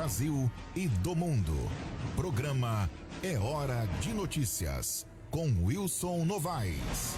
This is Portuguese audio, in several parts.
Brasil e do mundo. Programa É Hora de Notícias, com Wilson Novaes.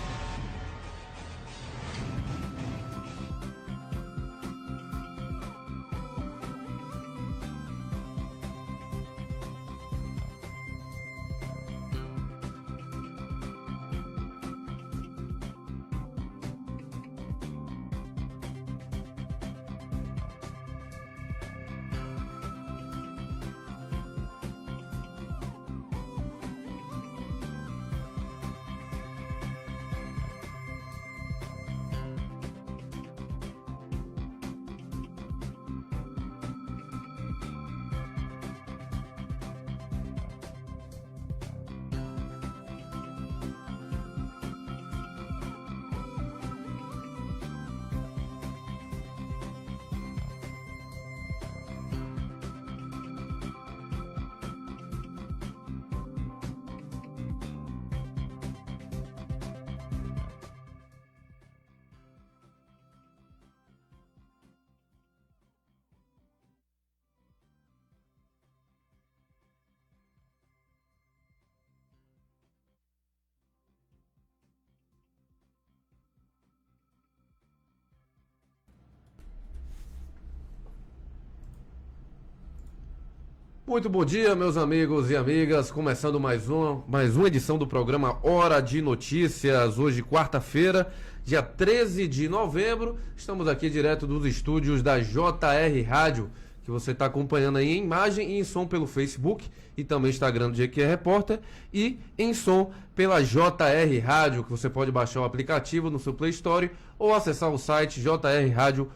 Muito bom dia, meus amigos e amigas, começando mais uma edição do programa Hora de Notícias, hoje quarta-feira, dia 13 de novembro, estamos aqui direto dos estúdios da JR Rádio, que você está acompanhando aí em imagem e em som pelo Facebook e também Instagram do GQ Repórter e em som pela JR Rádio, que você pode baixar o aplicativo no seu Play Store ou acessar o site jrradio.com.br.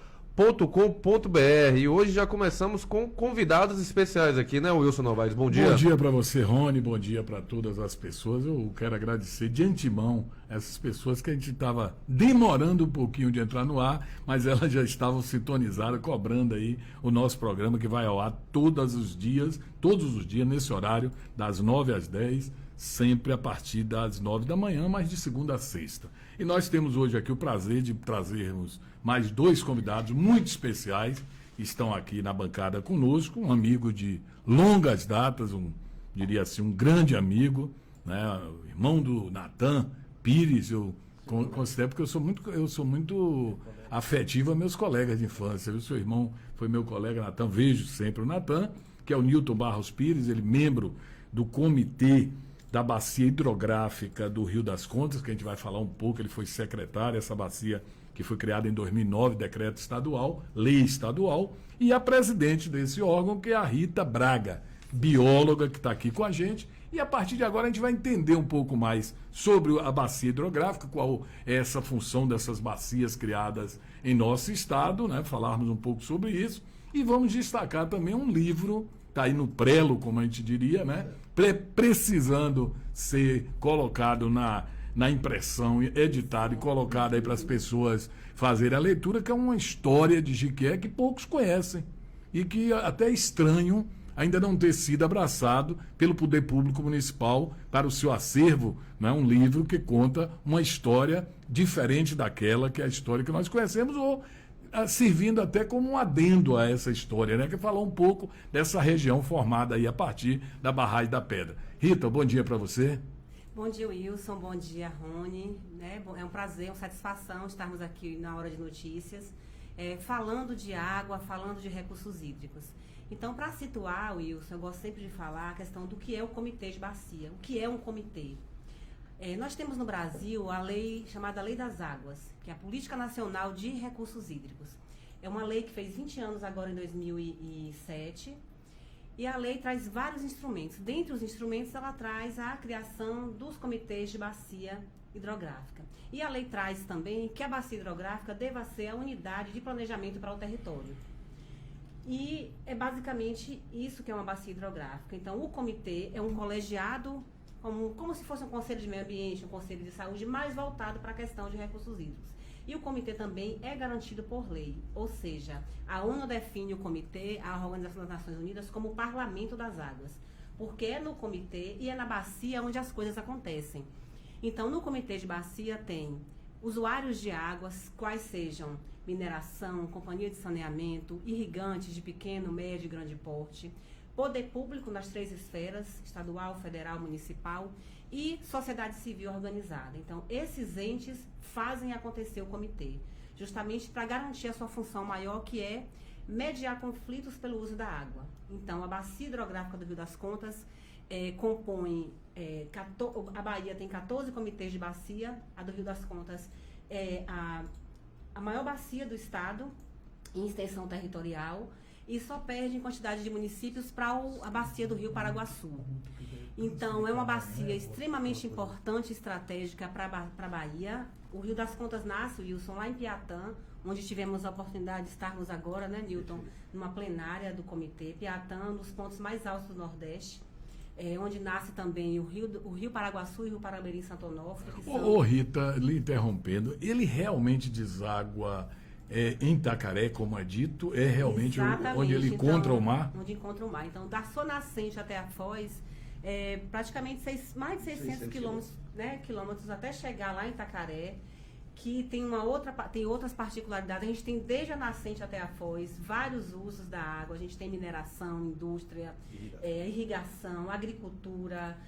E hoje já começamos com convidados especiais aqui, né, Wilson Novaes? Bom dia. Bom dia para você, Rony, bom dia para todas as pessoas. Eu quero agradecer de antemão essas pessoas que a gente estava demorando um pouquinho de entrar no ar, mas elas já estavam sintonizadas, cobrando aí o nosso programa que vai ao ar todos os dias, nesse horário, das 9 às 10, sempre a partir das 9 da manhã, mas de segunda a sexta. E nós temos hoje aqui o prazer de trazermos mais dois convidados muito especiais que estão aqui na bancada conosco, um amigo de longas datas, diria assim, um grande amigo, né? O irmão do Natan Pires. Eu considero, porque eu sou muito afetivo a meus colegas de infância. O seu irmão foi meu colega, Natan, vejo sempre o Natan, que é o Nilton Barros Pires, ele membro do comitê da bacia hidrográfica do Rio das Contas, que a gente vai falar um pouco. Ele foi secretário, essa bacia que foi criada em 2009, decreto estadual, lei estadual, e a presidente desse órgão, que é a Rita Braga, bióloga, que está aqui com a gente. E a partir de agora a gente vai entender um pouco mais sobre a bacia hidrográfica, qual é essa função dessas bacias criadas em nosso estado, né? Falarmos um pouco sobre isso. E vamos destacar também um livro, está aí no prelo, como a gente diria, né? Precisando ser colocado na impressão, editado e colocado aí para as pessoas fazerem a leitura, que é uma história de Jiquié que poucos conhecem e que até é estranho ainda não ter sido abraçado pelo poder público municipal para o seu acervo, né? Um livro que conta uma história diferente daquela que é a história que nós conhecemos, ou servindo até como um adendo a essa história, né? Que é falar um pouco dessa região formada aí a partir da Barragem da Pedra. Rita, bom dia para você. Bom dia, Wilson. Bom dia, Rony. É um prazer, uma satisfação estarmos aqui na Hora de Notícias, falando de água, falando de recursos hídricos. Então, para situar, Wilson, eu gosto sempre de falar a questão do que é o Comitê de Bacia. O que é um comitê? Nós temos no Brasil a lei chamada Lei das Águas, que é a Política Nacional de Recursos Hídricos. É uma lei que fez 20 anos agora, em 2007, e a lei traz vários instrumentos. Dentre os instrumentos, ela traz a criação dos comitês de bacia hidrográfica. E a lei traz também que a bacia hidrográfica deva ser a unidade de planejamento para o território. E é basicamente isso que é uma bacia hidrográfica. Então, o comitê é um colegiado, como se fosse um conselho de meio ambiente, um conselho de saúde, mais voltado para a questão de recursos hídricos. E o comitê também é garantido por lei, ou seja, a ONU define o comitê, a Organização das Nações Unidas, como o parlamento das águas, porque é no comitê e é na bacia onde as coisas acontecem. Então, no comitê de bacia tem usuários de águas, quais sejam mineração, companhia de saneamento, irrigantes de pequeno, médio e grande porte, poder público nas 3 esferas, estadual, federal, municipal, e sociedade civil organizada. Então, esses entes fazem acontecer o comitê, justamente para garantir a sua função maior, que é mediar conflitos pelo uso da água. Então, a bacia hidrográfica do Rio das Contas compõe, a Bahia tem 14 comitês de bacia, a do Rio das Contas é a maior bacia do estado em extensão territorial, e só perde em quantidade de municípios para a bacia do Rio Paraguaçu. Então, é uma bacia extremamente importante e estratégica para a Bahia. O Rio das Contas nasce, Wilson, lá em Piatã, onde tivemos a oportunidade de estarmos agora, né, Newton, numa plenária do comitê. Piatã, um dos pontos mais altos do Nordeste, onde nasce também o Rio Paraguaçu e o Rio Paramirim Santo Onofre. Ô Rita, lhe interrompendo, ele realmente deságua em Itacaré, como é dito, é realmente onde ele encontra o mar? Onde encontra o mar. Então, da sua nascente até a foz, praticamente mais de 600 quilômetros até chegar lá em Itacaré, que tem outras particularidades. A gente tem desde a nascente até a foz vários usos da água. A gente tem mineração, indústria, irrigação, agricultura,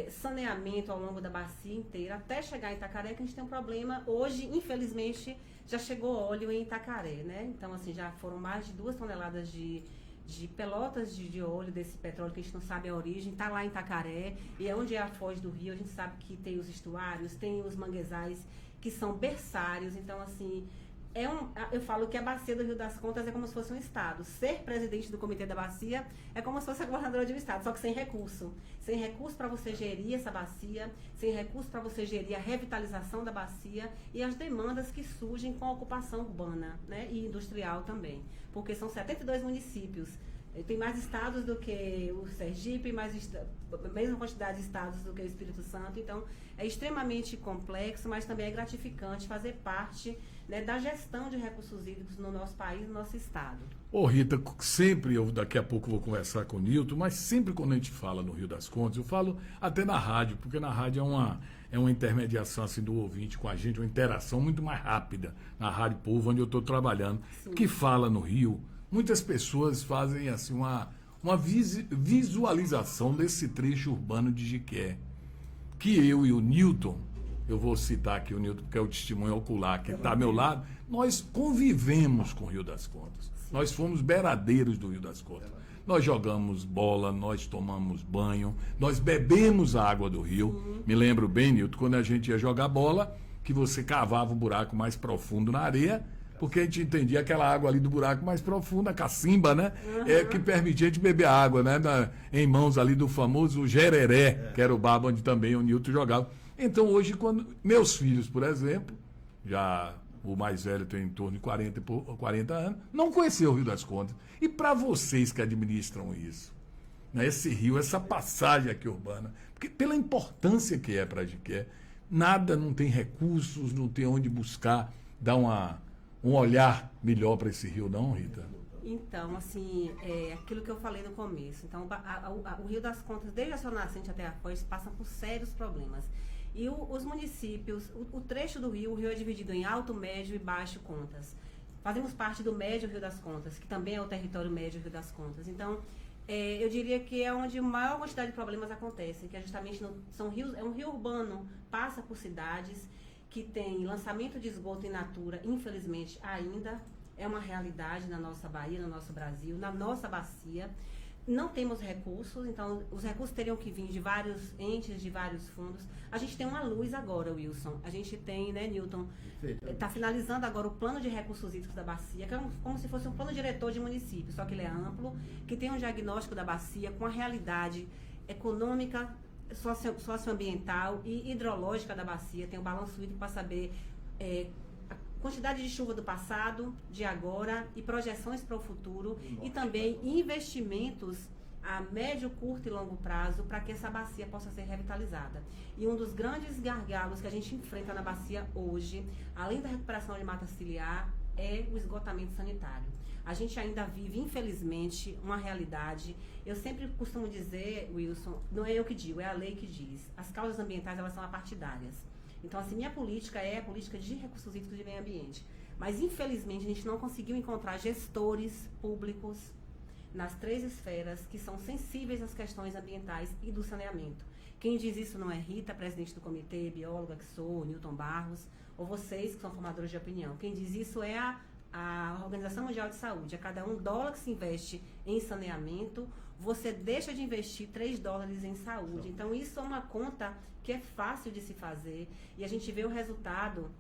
saneamento ao longo da bacia inteira, até chegar em Itacaré, que a gente tem um problema. Hoje, infelizmente, já chegou óleo em Itacaré, né? Então, assim, já foram mais de 2 toneladas de pelotas de óleo desse petróleo que a gente não sabe a origem, está lá em Itacaré, e é onde é a foz do rio. A gente sabe que tem os estuários, tem os manguezais, que são berçários. Então, assim, eu falo que a bacia do Rio das Contas é como se fosse um estado. Ser presidente do comitê da bacia é como se fosse a governadora de um estado, só que sem recurso. Sem recurso para você gerir essa bacia, sem recurso para você gerir a revitalização da bacia e as demandas que surgem com a ocupação urbana, né, e industrial também. Porque são 72 municípios. Tem mais estados do que o Sergipe, mesma quantidade de estados do que o Espírito Santo. Então, é extremamente complexo, mas também é gratificante fazer parte, né, da gestão de recursos hídricos no nosso país, no nosso estado. Ô Rita, sempre, daqui a pouco vou conversar com o Nilton, mas sempre quando a gente fala no Rio das Contas, eu falo até na rádio, porque na rádio é uma intermediação assim, do ouvinte com a gente, uma interação muito mais rápida na Rádio Povo, onde eu estou trabalhando. Sim. Que fala no Rio. Muitas pessoas fazem assim uma visualização desse trecho urbano de Jiqué, que eu e o Nilton, eu vou citar aqui o Nilton porque é o testemunho ocular que está ao meu lado, nós convivemos com o Rio das Contas. Nós fomos beiradeiros do Rio das Contas. Nós jogamos bola, nós tomamos banho, nós bebemos a água do rio. Me lembro bem, Nilton, quando a gente ia jogar bola, que você cavava um buraco mais profundo na areia, porque a gente entendia aquela água ali do buraco mais profundo, a cacimba, né? Que permitia a gente beber água, né? Em mãos ali do famoso Jereré, que era o bar onde também o Nilton jogava. Então hoje, quando meus filhos, por exemplo, já o mais velho tem em torno de 40 anos, não conheceu o Rio das Contas. E para vocês que administram isso, né? Esse rio, essa passagem aqui urbana, porque pela importância que é para a Jiqué, nada, não tem recursos, não tem onde buscar, dar um olhar melhor para esse rio, não, Rita? Então, assim, aquilo que eu falei no começo. Então, o Rio das Contas, desde a sua nascente até a foz, passa por sérios problemas. E os municípios, o trecho do rio, o rio é dividido em alto, médio e baixo contas. Fazemos parte do médio Rio das Contas, que também é o território médio Rio das Contas. Então, eu diria que é onde a maior quantidade de problemas acontecem, que é justamente é um rio urbano, passa por cidades que tem lançamento de esgoto in natura, infelizmente ainda é uma realidade na nossa Bahia, no nosso Brasil, na nossa bacia. Não temos recursos, então os recursos teriam que vir de vários entes, de vários fundos. A gente tem uma luz agora, Wilson. A gente tem, né, Newton? Está finalizando agora o plano de recursos hídricos da bacia, que é como se fosse um plano diretor de município, só que ele é amplo, que tem um diagnóstico da bacia com a realidade econômica, socioambiental e hidrológica da bacia. Tem o balanço hídrico para saber a quantidade de chuva do passado, de agora e projeções para o futuro, e também investimentos a médio, curto e longo prazo para que essa bacia possa ser revitalizada. E um dos grandes gargalos que a gente enfrenta na bacia hoje, além da recuperação de mata ciliar, é o esgotamento sanitário. A gente ainda vive, infelizmente, uma realidade. Eu sempre costumo dizer, Wilson, não é eu que digo, é a lei que diz. As causas ambientais, elas são apartidárias. Então, assim, minha política é a política de recursos hídricos e meio ambiente. Mas, infelizmente, a gente não conseguiu encontrar gestores públicos nas 3 esferas que são sensíveis às questões ambientais e do saneamento. Quem diz isso não é Rita, presidente do comitê, bióloga que sou, Newton Barros, ou vocês que são formadores de opinião. Quem diz isso é a Organização Mundial de Saúde. A cada $1 que se investe em saneamento, você deixa de investir $3 em saúde. Então, isso é uma conta que é fácil de se fazer e a gente vê o resultado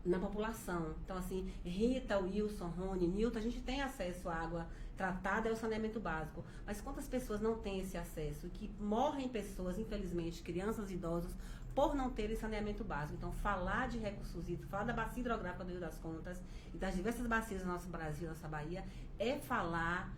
na população. Então, assim, Rita, Wilson, Rony, Nilton, a gente tem acesso à água tratada, é o saneamento básico. Mas quantas pessoas não têm esse acesso? E que morrem pessoas, infelizmente, crianças e idosos, por não terem saneamento básico. Então, falar de recursos hídricos, falar da bacia hidrográfica do Rio das Contas e das diversas bacias do nosso Brasil, nossa Bahia, é falar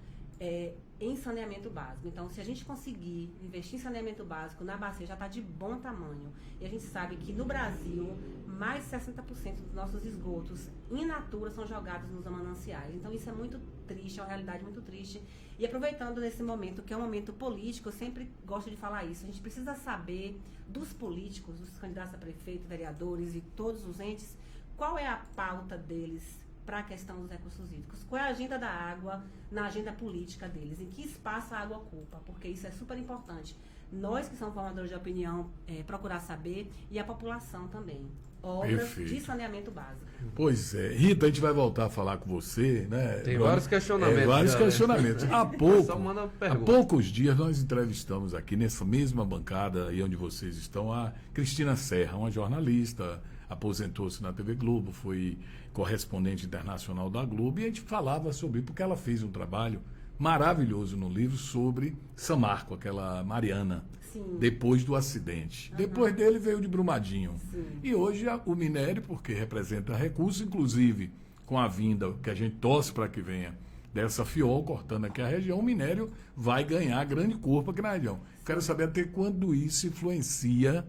em saneamento básico. Então, se a gente conseguir investir em saneamento básico na bacia, já está de bom tamanho. E a gente sabe que no Brasil, mais de 60% dos nossos esgotos in natura são jogados nos mananciais. Então, isso é muito triste, é uma realidade muito triste. E aproveitando nesse momento, que é um momento político, eu sempre gosto de falar isso. A gente precisa saber dos políticos, dos candidatos a prefeito, vereadores e todos os entes, qual é a pauta deles para a questão dos recursos hídricos. Qual é a agenda da água na agenda política deles? Em que espaço a água ocupa? Porque isso é super importante. Nós que somos formadores de opinião, procurar saber, e a população também. Obras de saneamento básico. Pois é. Rita, a gente vai voltar a falar com você, né? Tem vários questionamentos. Vários questionamentos. Há poucos dias nós entrevistamos aqui, nessa mesma bancada aí onde vocês estão, a Cristina Serra, uma jornalista, aposentou-se na TV Globo, foi correspondente internacional da Globo, e a gente falava sobre, porque ela fez um trabalho maravilhoso no livro sobre São Marco, aquela Mariana, Sim. depois do acidente. Uhum. Depois dele veio de Brumadinho. Sim. E hoje o minério, porque representa recurso, inclusive com a vinda, que a gente torce para que venha, dessa FIOL, cortando aqui a região, o minério vai ganhar grande corpo aqui na região. Quero saber até quando isso influencia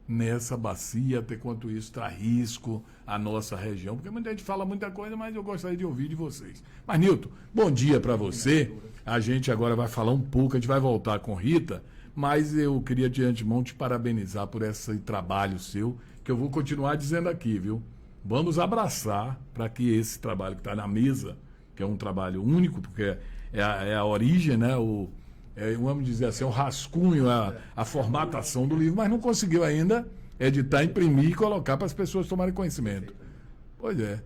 nessa bacia, até quanto isso traz risco à nossa região, porque muita gente fala muita coisa, mas eu gostaria de ouvir de vocês. Mas, Nilton, bom dia para você. A gente agora vai falar um pouco, a gente vai voltar com Rita, mas eu queria de antemão te parabenizar por esse trabalho seu, que eu vou continuar dizendo aqui, viu? Vamos abraçar para que esse trabalho que está na mesa, que é um trabalho único, porque é a origem, né? Vamos dizer assim, o rascunho, a formatação do livro, mas não conseguiu ainda editar, imprimir e colocar para as pessoas tomarem conhecimento. Pois é.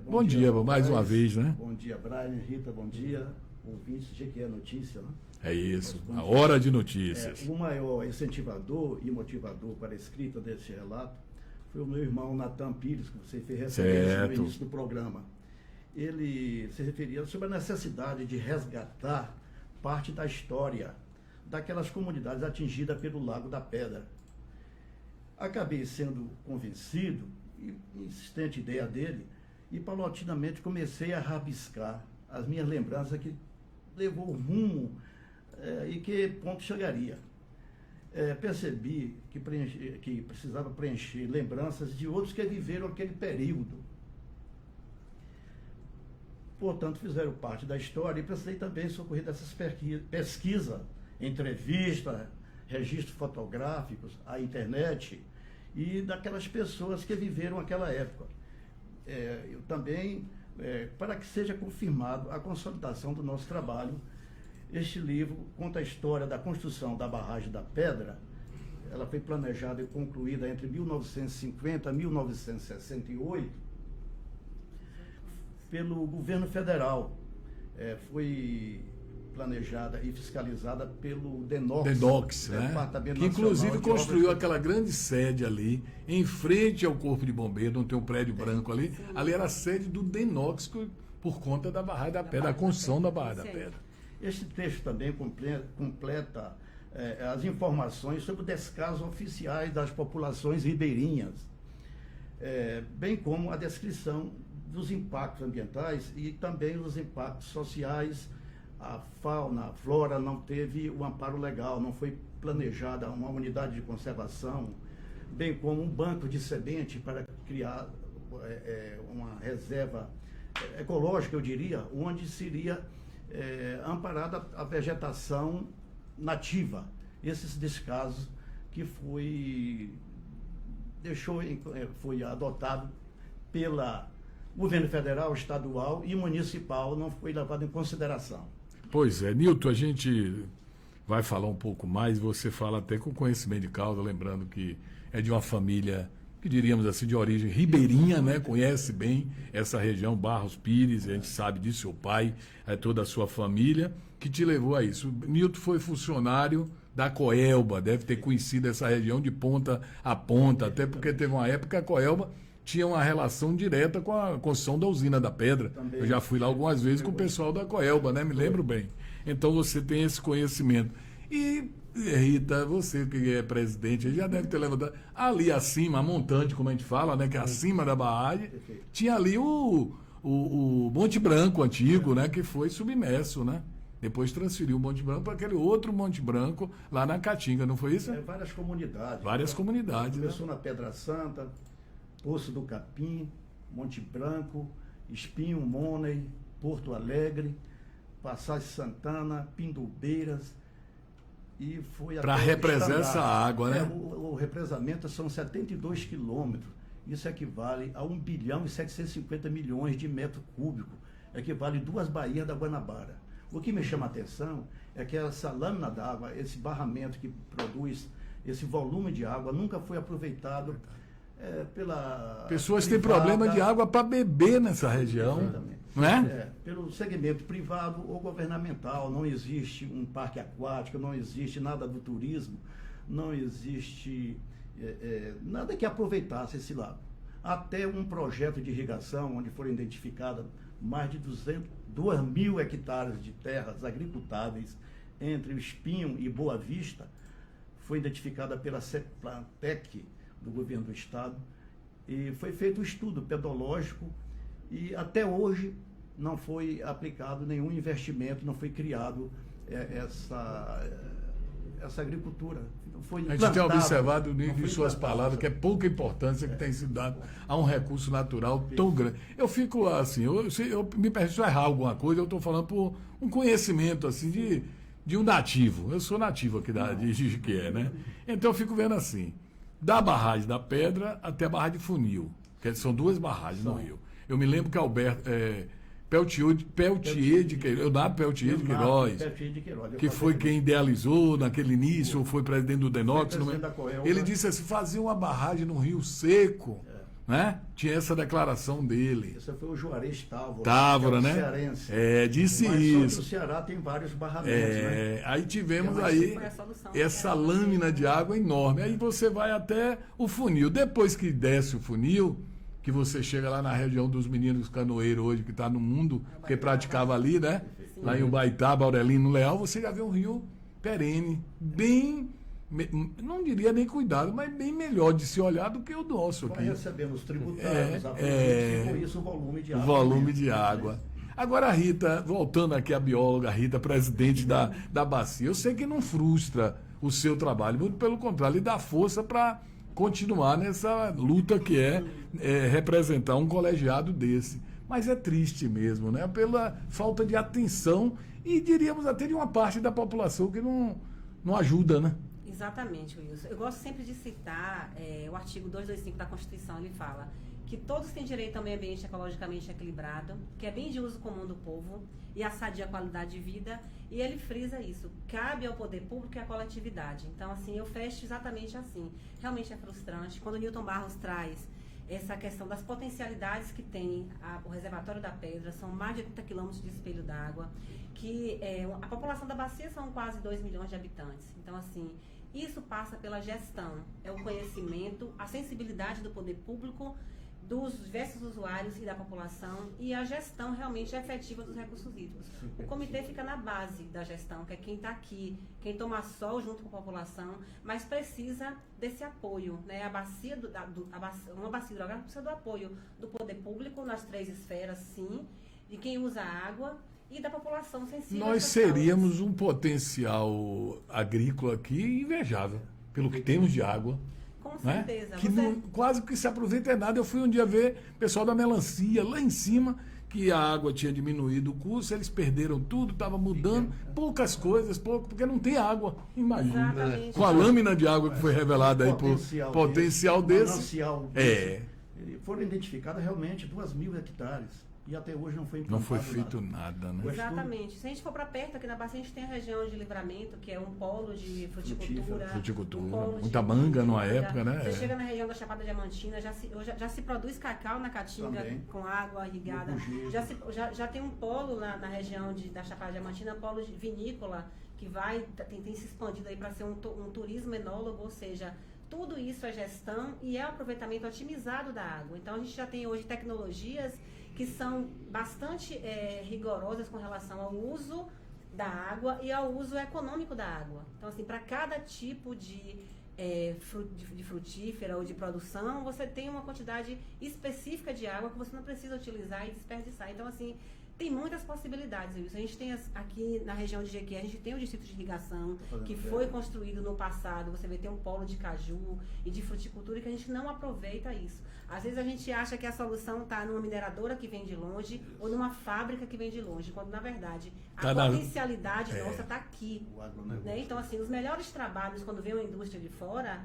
Bom dia, mais uma vez, né? Bom dia, Brian, Rita, bom dia. Ouvintes de que é notícia, né? É isso, a hora de notícias. O maior incentivador e motivador para a escrita desse relato foi o meu irmão Natan Pires, que você fez referência no início do programa. Ele se referia sobre a necessidade de resgatar parte da história daquelas comunidades atingidas pelo Lago da Pedra. Acabei sendo convencido, insistente ideia dele, e paulatinamente comecei a rabiscar as minhas lembranças que levou rumo e que ponto chegaria. Percebi que precisava preencher lembranças de outros que viveram aquele período. Portanto, fizeram parte da história e precisei também socorrer dessas pesquisas, entrevistas, registros fotográficos, a internet e daquelas pessoas que viveram aquela época. Eu também, para que seja confirmado a consolidação do nosso trabalho, este livro conta a história da construção da barragem da Pedra. Ela foi planejada e concluída entre 1950 e 1968, pelo governo federal. Foi planejada e fiscalizada pelo DENOX, né? Departamento que inclusive Nacional de construiu Obras... aquela grande sede ali, em frente ao Corpo de Bombeiro, onde tem um prédio branco ali. Sim. Ali era a sede do DENOX, por conta da Barragem da Pedra, a construção da Barragem da Pedra. Este texto também completa as informações sobre o descaso oficiais das populações ribeirinhas, bem como a descrição dos impactos ambientais e também os impactos sociais. A fauna, a flora não teve o amparo legal, não foi planejada uma unidade de conservação, bem como um banco de semente para criar uma reserva ecológica, eu diria, onde seria amparada a vegetação nativa. Esses descasos que foi foi adotado pela governo federal, estadual e municipal, não foi levado em consideração. Pois é, Nilton, a gente vai falar um pouco mais, você fala até com conhecimento de causa, lembrando que é de uma família, que diríamos assim, de origem ribeirinha, né? Conhece bem essa região, Barros Pires, a gente sabe disso, seu pai, toda a sua família, que te levou a isso. Nilton foi funcionário da Coelba, deve ter conhecido essa região de ponta a ponta, até porque teve uma época que a Coelba tinha uma relação direta com a construção da usina da pedra. Também. Eu já fui lá algumas vezes com o pessoal da Coelba, né? Me lembro bem. Então você tem esse conhecimento. E, Rita, você que é presidente, já deve ter levantado. Ali acima, a montante, como a gente fala, né? Que é acima da barragem, tinha ali o Monte Branco antigo, né? Que foi submerso, né? Depois transferiu o Monte Branco para aquele outro Monte Branco lá na Caatinga, não foi isso? Várias comunidades. Várias comunidades. Começou na Pedra Santa, Poço do Capim, Monte Branco, Espinho, Money, Porto Alegre, Passagem Santana, Pindubeiras e foi para represar essa água, né? O represamento são 72 quilômetros. Isso equivale a 1 bilhão e 750 milhões de metros cúbicos. Equivale 2 Baías da Guanabara. O que me chama a atenção é que essa lâmina d'água, esse barramento que produz esse volume de água, nunca foi aproveitado pela pessoas privada, têm problema de água para beber nessa região. Exatamente. Não é? Pelo segmento privado ou governamental. Não existe um parque aquático, não existe nada do turismo, não existe nada que aproveitasse esse lago. Até um projeto de irrigação, onde foram identificadas mais de 2.000 hectares de terras agricultáveis entre o Espinho e Boa Vista, foi identificada pela CEPLANTEC, do governo do estado, e foi feito um estudo pedológico e até hoje não foi aplicado nenhum investimento, não foi criado essa agricultura. Foi a gente tem observado em suas palavras que é pouca importância que tem sido dada a um recurso natural tão grande. Eu fico assim, eu me permito errar alguma coisa, eu estou falando por um conhecimento assim de um nativo. Eu sou nativo aqui de Jiquié, né? Então eu fico vendo assim, da barragem da Pedra até a barragem de Funil, que são 2 barragens no Rio. Eu me lembro que Peltier de Queiroz, que foi quem idealizou naquele início, ou foi presidente do Denox, ele disse assim, fazer uma barragem no Rio Seco, né? Tinha essa declaração dele. Esse foi o Juarez Távora, né? Cearense. Disse mas isso. O Ceará tem vários barramentos, né? Aí tivemos essa lâmina de água enorme. Aí você vai até o funil. Depois que desce o funil, que você chega lá na região dos meninos canoeiros hoje, que está no mundo, porque praticava ali, né? Sim. Lá em Ubaitaba, Aurelino Leal, você já vê um rio perene, bem, não diria nem cuidado, mas bem melhor de se olhar do que o nosso aqui. Nós recebemos tributários, por isso o volume de água. O volume de água. Agora, Rita, voltando aqui à bióloga Rita, presidente da Bacia, eu sei que não frustra o seu trabalho, muito pelo contrário, lhe dá força para continuar nessa luta que é representar um colegiado desse. Mas é triste mesmo, né? Pela falta de atenção e diríamos até de uma parte da população que não ajuda, né? Exatamente, Wilson. Eu gosto sempre de citar o artigo 225 da Constituição. Ele fala que todos têm direito ao meio ambiente ecologicamente equilibrado, que é bem de uso comum do povo e a sadia qualidade de vida, e ele frisa isso, cabe ao poder público e à coletividade. Então, assim, eu fecho exatamente assim. Realmente é frustrante. Quando o Nilton Barros traz essa questão das potencialidades que tem o reservatório da Pedra, são mais de 80 quilômetros de espelho d'água, que a população da bacia são quase 2 milhões de habitantes. Então, assim, isso passa pela gestão, é o conhecimento, a sensibilidade do poder público, dos diversos usuários e da população e a gestão realmente efetiva dos recursos hídricos. O comitê fica na base da gestão, que é quem está aqui, quem toma sol junto com a população, mas precisa desse apoio, né? Uma bacia hidrográfica precisa do apoio do poder público nas 3 esferas, sim, de quem usa a água e da população sensível. Nós seríamos um potencial agrícola aqui invejável, pelo que temos de água. Com certeza. Né? Que quase que se aproveita é nada. Eu fui um dia ver o pessoal da melancia lá em cima, que a água tinha diminuído o curso, eles perderam tudo, estava mudando poucas coisas, porque não tem água. Imagina. Exatamente. Com a lâmina de água que foi revelada aí por potencial desse. Manancial desse. Foram identificadas realmente 2.000 hectares. E até hoje não foi implantado. Não foi feito nada, né? Exatamente. Se a gente for para perto, aqui na Bacia, a gente tem a região de Livramento, que é um polo de fruticultura. Fruticultura. Um polo Muita de manga numa época, né? Você chega na região da Chapada Diamantina, já se produz cacau na Caatinga Também. com água irrigada. Já tem um polo na região da Chapada Diamantina, polo de vinícola, que tem se expandido aí para ser um turismo enólogo, ou seja, tudo isso é gestão e é o aproveitamento otimizado da água. Então, a gente já tem hoje tecnologias que são bastante rigorosas com relação ao uso da água e ao uso econômico da água. Então, assim, para cada tipo de frutífera ou de produção, você tem uma quantidade específica de água que você não precisa utilizar e desperdiçar. Então, assim, tem muitas possibilidades, Wilson. A gente tem aqui na região de Jequié, a gente tem o distrito de irrigação, que foi construído no passado. Você vê, tem um polo de caju e de fruticultura, que a gente não aproveita isso. Às vezes a gente acha que a solução está numa mineradora que vem de longe ou numa fábrica que vem de longe, quando na verdade a potencialidade nossa está aqui. Né? Então, assim, os melhores trabalhos, quando vem uma indústria de fora,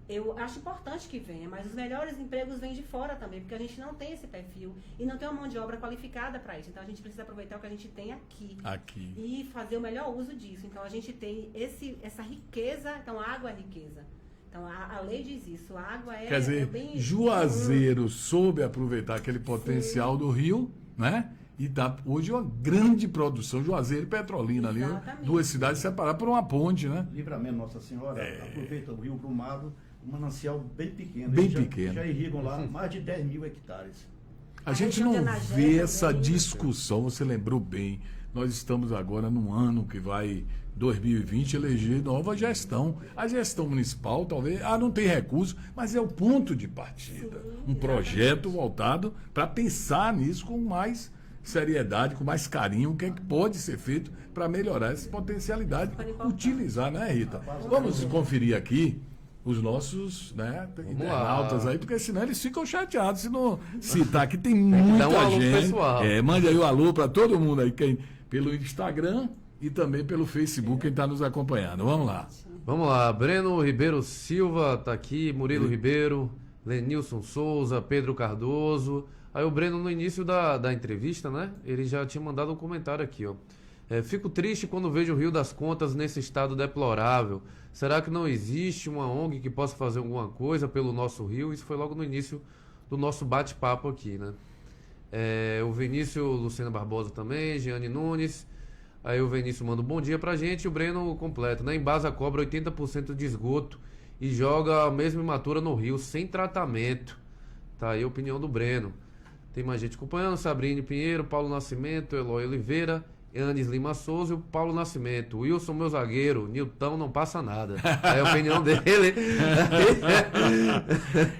eu acho importante que venha, mas os melhores empregos vêm de fora também, porque a gente não tem esse perfil e não tem uma mão de obra qualificada para isso. Então, a gente precisa aproveitar o que a gente tem aqui. E fazer o melhor uso disso. Então, a gente tem essa riqueza. Então, a água é riqueza. Então, a lei diz isso. A água é... Quer dizer, bem... Juazeiro soube aproveitar aquele potencial do rio, né? E dá hoje uma grande produção, Juazeiro e Petrolina ali, duas cidades separadas por uma ponte, né? Livramento Nossa Senhora, aproveita o rio Brumado, um manancial bem pequeno. Bem pequeno. Já irrigam lá mais de 10.000 hectares. A gente não vê essa discussão, você lembrou bem. Nós estamos agora num ano que vai, 2020, eleger nova gestão. A gestão municipal, talvez, não tem recurso, mas é o ponto de partida. Um projeto voltado para pensar nisso com mais seriedade, com mais carinho, o que é que pode ser feito para melhorar essa potencialidade, utilizar, né, Rita? Vamos conferir aqui os nossos, né, internautas aí, porque senão eles ficam chateados se não citar aqui. Tem muita gente. Pessoal. Mande aí o alô para todo mundo aí, pelo Instagram e também pelo Facebook, quem está nos acompanhando. Vamos lá. Vamos lá. Breno Ribeiro Silva está aqui, Murilo Ribeiro, Lenilson Souza, Pedro Cardoso. Aí o Breno, no início da entrevista, né, ele já tinha mandado um comentário aqui, ó. Fico triste quando vejo o Rio das Contas nesse estado deplorável. Será que não existe uma ONG que possa fazer alguma coisa pelo nosso rio? Isso foi logo no início do nosso bate-papo aqui, né? O Vinícius Lucena Barbosa também, Giane Nunes. Aí o Vinícius manda um bom dia pra gente e o Breno completo, né? Embasa cobra 80% de esgoto e joga a mesma imatura no rio, sem tratamento. Tá aí a opinião do Breno. Tem mais gente acompanhando, Sabrine Pinheiro, Paulo Nascimento, Eloy Oliveira, Anis Lima Souza e o Paulo Nascimento. Wilson, meu zagueiro, Nilton não passa nada. É a opinião dele.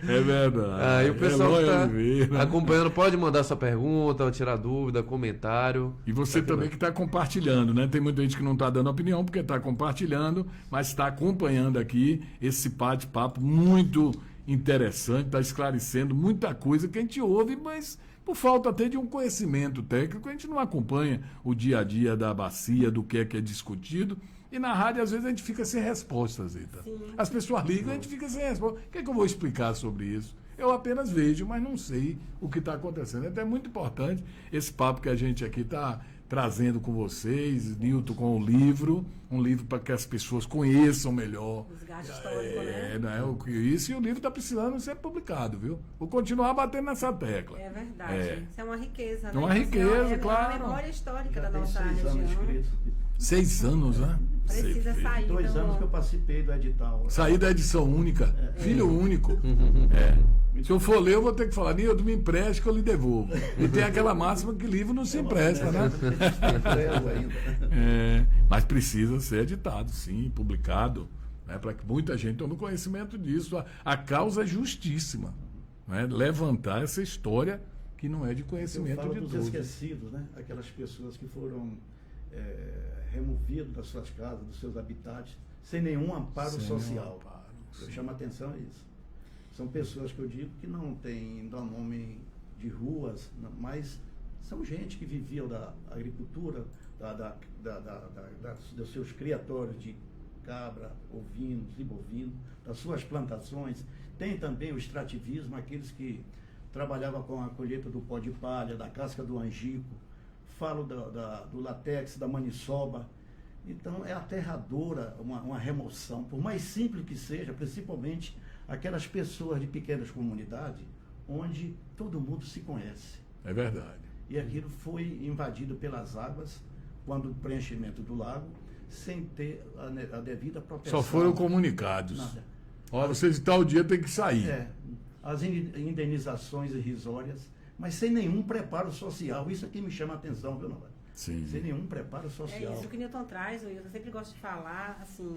É verdade. Aí o pessoal que está acompanhando pode mandar sua pergunta, tirar dúvida, comentário. E você também que está compartilhando, né? Tem muita gente que não está dando opinião porque está compartilhando, mas está acompanhando aqui esse bate-papo muito interessante, está esclarecendo muita coisa que a gente ouve, mas por falta até de um conhecimento técnico, a gente não acompanha o dia a dia da bacia, do que é discutido, e na rádio às vezes a gente fica sem respostas, Zita. As pessoas ligam, a gente fica sem resposta. O que é que eu vou explicar sobre isso? Eu apenas vejo, mas não sei o que está acontecendo. Então é muito importante esse papo que a gente aqui está trazendo com vocês, Nilton, com o livro, um livro para que as pessoas conheçam melhor. Os gastos históricos, né? Isso, e o livro está precisando ser publicado, viu? Vou continuar batendo nessa tecla. É verdade. Isso é uma riqueza, né? É uma riqueza, claro. É uma memória histórica Já da nossa 6 região. anos escrito. 6 anos, né? Precisa sair. 2 anos que eu participei do edital. Sair da edição única, filho único. Se eu for ler, eu vou ter que falar, Nilton, me empreste que eu lhe devolvo. E tem aquela máxima que livro não se empresta, né? Mas precisa ser editado, sim, publicado, né, para que muita gente tome conhecimento disso. A causa é justíssima, né? Levantar essa história que não é de conhecimento eu falo de dos todos. esquecidos, né? Aquelas pessoas que foram removidas das suas casas, dos seus habitats, sem nenhum amparo social. Eu chamo a atenção a isso. São pessoas que eu digo que não têm nome de ruas, mas São gente que vivia da agricultura, dos seus criatórios de cabra, ovinos e bovinos, das suas plantações. Tem também o extrativismo, aqueles que trabalhavam com a colheita do pó de palha, da casca do angico, falo do látex, da maniçoba. Então é aterradora uma remoção, por mais simples que seja, principalmente aquelas pessoas de pequenas comunidades, onde todo mundo se conhece. É verdade. E aquilo foi invadido pelas águas, quando o preenchimento do lago, sem ter a devida proteção. Só foram comunicados. Nada. Olha, vocês tal dia tem que sair. As indenizações irrisórias, mas sem nenhum preparo social. Isso aqui me chama a atenção, viu, Nova? Sim. Sem nenhum preparo social. É isso que o Newton traz, Wilson. Eu sempre gosto de falar, assim,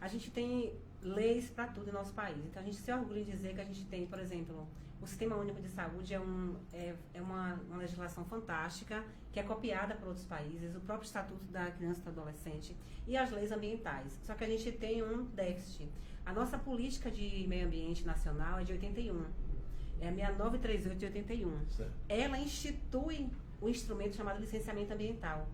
a gente tem leis para tudo em nosso país. Então a gente se orgulha em dizer que a gente tem, por exemplo, o Sistema Único de Saúde é uma legislação fantástica, que é copiada por outros países, o próprio Estatuto da Criança e do Adolescente e as leis ambientais. Só que a gente tem um déficit. A nossa política de meio ambiente nacional é de 81. É a 6938 de 81. Certo. Ela institui o instrumento chamado licenciamento ambiental.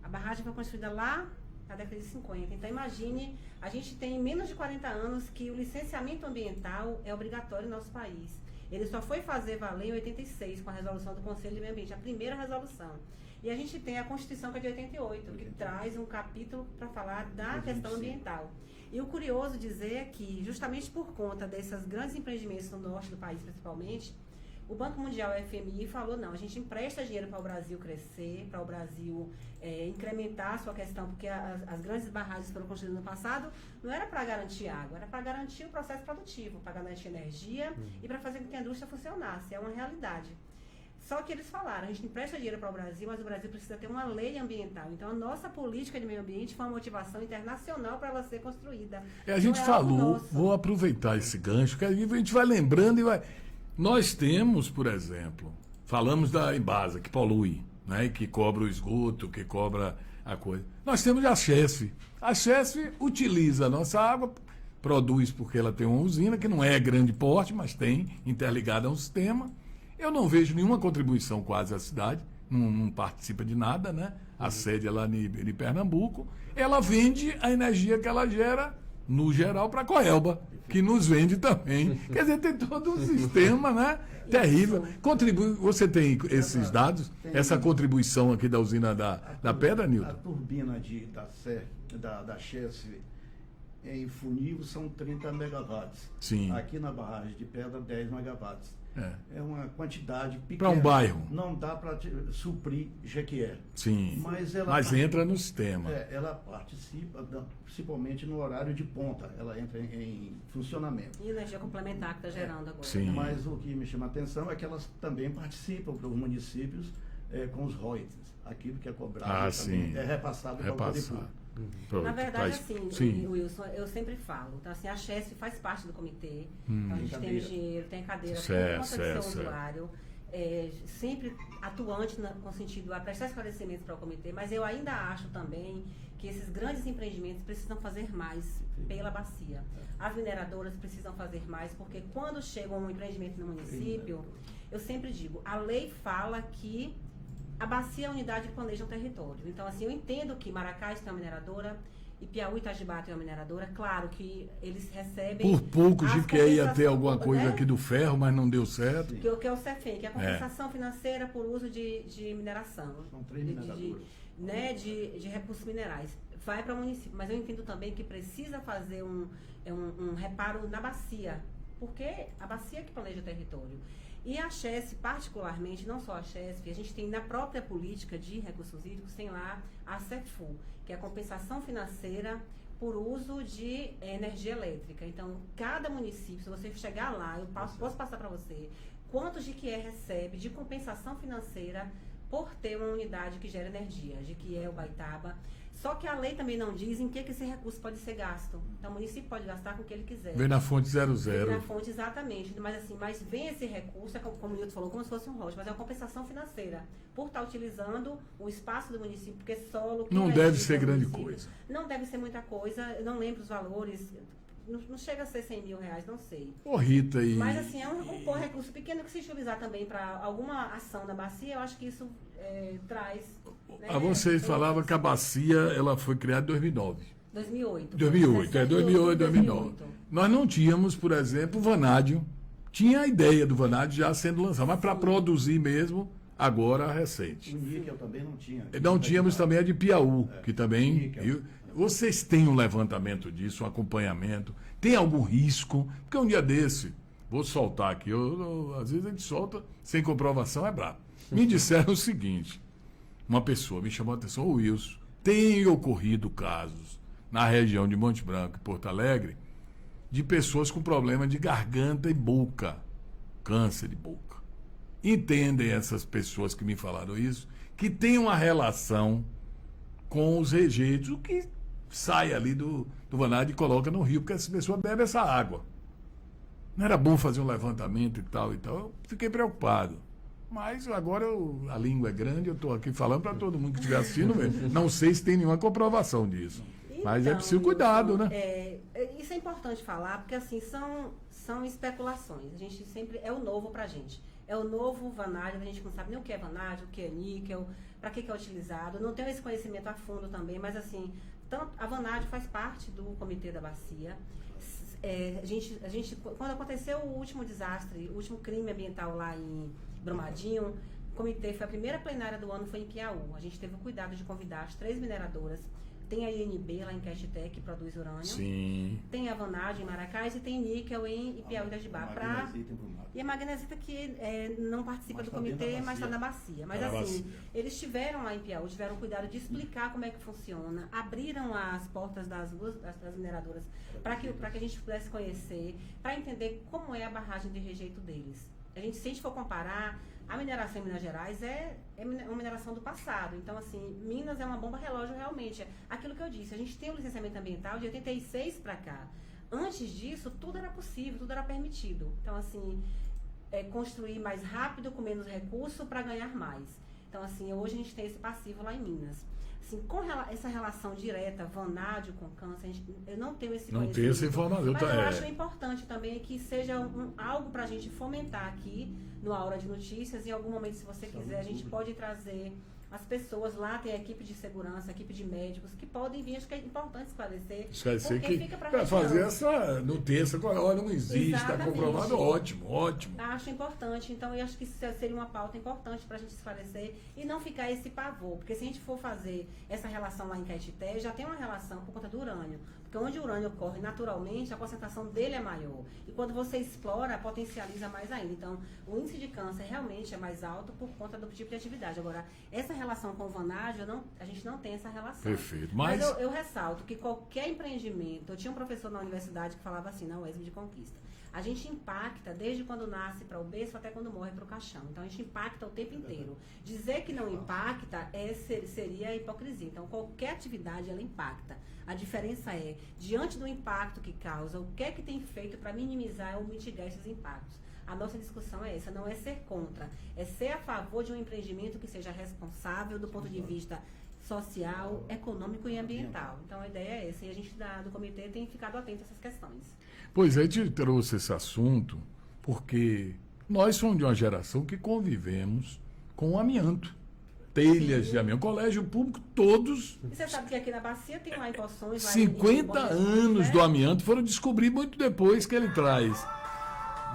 A barragem foi construída lá na década de 50. Então, imagine, a gente tem menos de 40 anos que o licenciamento ambiental é obrigatório no nosso país. Ele só foi fazer valer em 86, com a resolução do Conselho de Meio Ambiente, a primeira resolução. E a gente tem a Constituição, que é de 88, que traz um capítulo para falar da questão ambiental. E o curioso dizer é que, justamente por conta desses grandes empreendimentos no norte do país, principalmente, o Banco Mundial e o FMI falou, não, a gente empresta dinheiro para o Brasil crescer, para o Brasil incrementar a sua questão, porque as grandes barragens que foram construídas no passado não era para garantir água, era para garantir o processo produtivo, para garantir energia e para fazer com que a indústria funcionasse. É uma realidade. Só que eles falaram, a gente empresta dinheiro para o Brasil, mas o Brasil precisa ter uma lei ambiental. Então, a nossa política de meio ambiente foi uma motivação internacional para ela ser construída. A gente falou, vou aproveitar esse gancho, que a gente vai lembrando e vai... Nós temos, por exemplo, falamos da Embasa, que polui, né, que cobra o esgoto, que cobra a coisa. Nós temos a Chesf. A Chesf utiliza a nossa água, produz porque ela tem uma usina, que não é grande porte, mas tem, interligada a um sistema. Eu não vejo nenhuma contribuição quase à cidade, não participa de nada, né? A sede é lá em Pernambuco. Ela vende a energia que ela gera, no geral, para a Coelba, que nos vende também. Quer dizer, tem todo um sistema, né? Terrível. Você tem esses dados? Essa contribuição aqui da usina da Pedra, Nilton? A turbina da Chesf em funil são 30 megawatts. Sim. Aqui na barragem de Pedra, 10 megawatts. É uma quantidade pequena. Para um bairro. Não dá para suprir Jequié. Sim. Mas entra no sistema. Ela participa, principalmente no horário de ponta. Ela entra em funcionamento. E energia complementar que está gerando agora. Sim. Mas o que me chama a atenção é que elas também participam para os municípios com os royalties. Aquilo que é cobrado também é repassado para o poder público. Na verdade, assim, Wilson, eu sempre falo. Então, assim, a Chesf faz parte do comitê. Então, a gente tem engenheiro, tem cadeira, tem conta de ser usuário. Sempre atuante com sentido a prestar esclarecimentos para o comitê, mas eu ainda acho também que esses grandes empreendimentos precisam fazer mais pela bacia. As mineradoras precisam fazer mais, porque quando chega um empreendimento no município, eu sempre digo, a lei fala que a bacia é a unidade que planeja um território. Então, assim, eu entendo que Maracás tem uma mineradora e Piauí e Itajibá tem uma mineradora. Claro que eles recebem... Por pouco a gente ia ter alguma coisa aqui do ferro, mas não deu certo. Que é o CEFEM, que é a compensação financeira por uso de mineração. São 3 mineradoras. De recursos minerais. Vai para o município. Mas eu entendo também que precisa fazer um reparo na bacia. Porque a bacia é que planeja o território. E a Chesf, particularmente, não só a Chesf, a gente tem na própria política de recursos hídricos, tem lá a CEFU, que é a compensação financeira por uso de energia elétrica. Então, cada município, se você chegar lá, eu posso passar para você quantos Jequié recebe de compensação financeira por ter uma unidade que gera energia, Jequié, Ubaitaba. Só que a lei também não diz em que esse recurso pode ser gasto. Então, o município pode gastar com o que ele quiser. Vem na fonte 00. Vem na fonte, exatamente. Mas vem esse recurso, como o Nilton falou, como se fosse um royalties, mas é uma compensação financeira. Por estar utilizando o espaço do município, porque solo... Não deve ser grande coisa. Não deve ser muita coisa. Eu não lembro os valores. não chega a ser 100 mil reais, não sei. Ô, Rita, Mas assim, é um recurso pequeno que se utilizar também para alguma ação da bacia, eu acho que isso traz... Né, você falava que a bacia ela foi criada em 2009. 2008. 2008. Nós não tínhamos, por exemplo, o vanádio. Tinha a ideia do vanádio já sendo lançado, mas para produzir mesmo, agora recente. O níquel também não tinha. Não tínhamos também a de Piauí, que também... Vocês têm um levantamento disso, um acompanhamento? Tem algum risco? Porque um dia desse, vou soltar aqui, às vezes a gente solta sem comprovação, é brabo. Me disseram o seguinte, uma pessoa me chamou a atenção, Wilson, tem ocorrido casos na região de Monte Branco e Porto Alegre de pessoas com problema de garganta e boca, câncer de boca. Entendem essas pessoas que me falaram isso, que tem uma relação com os rejeitos, o que sai ali do vanádio e coloca no rio, porque essa pessoa bebe essa água. Não era bom fazer um levantamento e tal e tal. Eu fiquei preocupado. Mas agora a língua é grande, eu estou aqui falando para todo mundo que estiver assistindo mesmo. Não sei se tem nenhuma comprovação disso. Então, mas é preciso cuidado, né? Isso é importante falar, porque assim, são especulações. A gente sempre... É o novo pra gente. É o novo vanádio, a gente não sabe nem o que é vanádio, o que é níquel, para que é utilizado. Não tenho esse conhecimento a fundo também, mas assim, a vanádio faz parte do comitê da bacia. Quando aconteceu o último desastre, o último crime ambiental lá em Brumadinho, o comitê foi a primeira plenária do ano, foi em Piauí. A gente teve o cuidado de convidar as 3 mineradoras. Tem a INB lá em Caetité, que produz urânio. Sim. Tem a vanádio em Maracás e tem níquel em Piauí da Gibá. E a magnesita que não participa do comitê, mas está na bacia. Mas assim, eles estiveram lá em Piauí, tiveram cuidado de explicar como é que funciona, abriram as portas das mineradoras para que a gente pudesse conhecer, para entender como é a barragem de rejeito deles. Se a gente for comparar, a mineração em Minas Gerais é uma mineração do passado. Então, assim, Minas é uma bomba relógio realmente. Aquilo que eu disse, a gente tem o licenciamento ambiental de 86 para cá. Antes disso, tudo era possível, tudo era permitido. Então, assim, construir mais rápido, com menos recurso, para ganhar mais. Então, assim, hoje a gente tem esse passivo lá em Minas. Assim, com essa relação direta, vanádio com câncer, eu não tenho esse conhecimento. Não tenho essa informação. Mas eu acho importante também que seja algo para a gente fomentar aqui no A Hora de Notícias. Em algum momento, se você quiser, a gente pode trazer as pessoas lá, tem a equipe de segurança, a equipe de médicos, que podem vir. Acho que é importante esclarecer. Que fica para fazer essa notícia, olha, não existe, está comprovado, ótimo. Acho importante, então eu acho que seria uma pauta importante para a gente esclarecer e não ficar esse pavor, porque se a gente for fazer essa relação lá em Caetité, já tem uma relação por conta do urânio, porque onde o urânio ocorre naturalmente, a concentração dele é maior, e quando você explora, potencializa mais ainda. Então, o índice de câncer realmente é mais alto por conta do tipo de atividade. Agora, essa relação com o vanádio, a gente não tem essa relação. Perfeito. Mas eu ressalto que qualquer empreendimento, eu tinha um professor na universidade que falava assim, na UESM de Conquista, a gente impacta desde quando nasce para o berço até quando morre para o caixão. Então, a gente impacta o tempo inteiro. Dizer que não impacta seria hipocrisia. Então, qualquer atividade, ela impacta. A diferença é, diante do impacto que causa, o que é que tem feito para minimizar ou mitigar esses impactos. A nossa discussão é essa, não é ser contra, é ser a favor de um empreendimento que seja responsável do ponto de vista social, econômico e ambiental. Então, a ideia é essa, e a gente do comitê tem ficado atento a essas questões. Pois é, a gente trouxe esse assunto porque nós somos de uma geração que convivemos com o amianto. Telhas de amianto, colégio público, todos. E você sabe que aqui na Bacia tem lá em Poções... 50 anos do amianto foram descobrir muito depois que ele traz